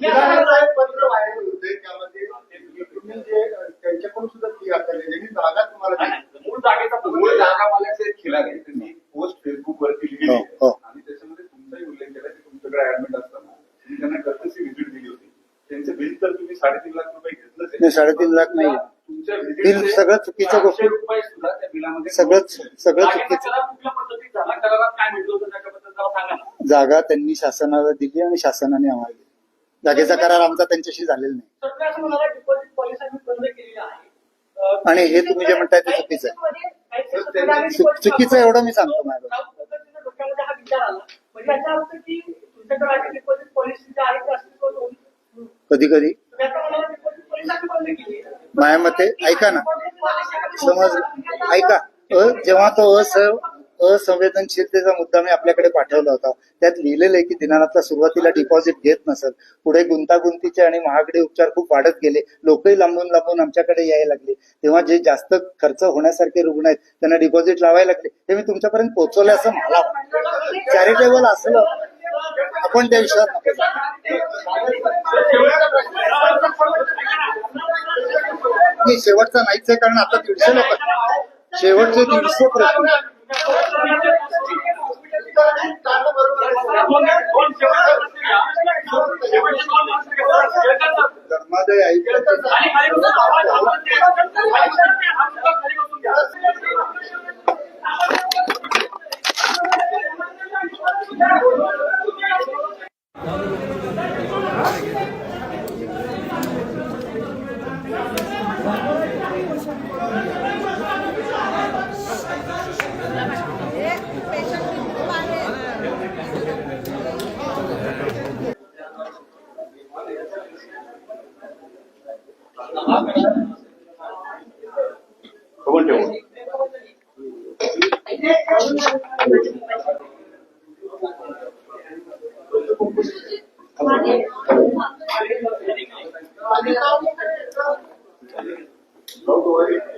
पत्र व्हायरल होते त्यामध्ये तुम्ही जे त्यांच्याकडून सुद्धा फी आकारली ज्यांनी जागा तुम्हाला मूळ जागा मला खिलारी त्यांनी पोस्ट फेसबुक वरती लिहिली आणि त्याच्यामध्ये तुमचाही उल्लेख केला की तुमच्याकडे ऍडमिट असताना तुम्ही त्यांना कर्तसी व्हिजिट दिली होती. त्यांचं बिल तर तुम्ही 3.5 लाख रुपये घेतलं. 3.5 लाख नाही, तुमच्या बिल सगळं चुकीचं गोष्ट, रुपये सुद्धा त्या बिलामध्ये सगळं चुकीचं. कुठल्या पद्धतीत झाला करारात काय म्हटलं होतं त्याच्याबद्दल सांगा. जागा त्यांनी शासनाला दिली आणि शासनाने आम्हाला दिली. जागेचा करार आमचा त्यांच्याशी झालेला नाही. डिपॉझिट पॉलिसी बंद केलेली आहे आणि हे तुम्ही जे म्हणताय ते चुकीचं आहे. चुकीचं एवढं मी सांगतो मॅडम. डोक्यामध्ये हा विचार आला म्हणजे याचा अर्थ की तुमच्याकडे डिपॉझिट पॉलिसी जी आहे ती अस्तित्वात होती. कधी कधी डिपॉझिट पॉलिसी बंद केली. माझ्या मते ऐका ना, समज ऐका, जेव्हा तो असंवेदनशीलतेचा मुद्दा मी आपल्याकडे पाठवला होता त्यात लिहिलेलं आहे की दिनानाथला सुरुवातीला डिपॉझिट घेत नसेल, पुढे गुंतागुंतीचे आणि महागडे उपचार खूप वाढत गेले, लोकही लांबून लांबून आमच्याकडे यायला लागले, तेव्हा जे जास्त खर्च होण्यासारखे रुग्ण आहेत त्यांना डिपॉझिट लावायला लागले. ते मी तुमच्यापर्यंत पोहोचवलं असं मला चॅरिटेबल असलं आपण त्या विषयात नाही. शेवटचा नाहीच आहे कारण आता 150 लोक, शेवटचे 150 प्रश्न धर्मादय ठेवून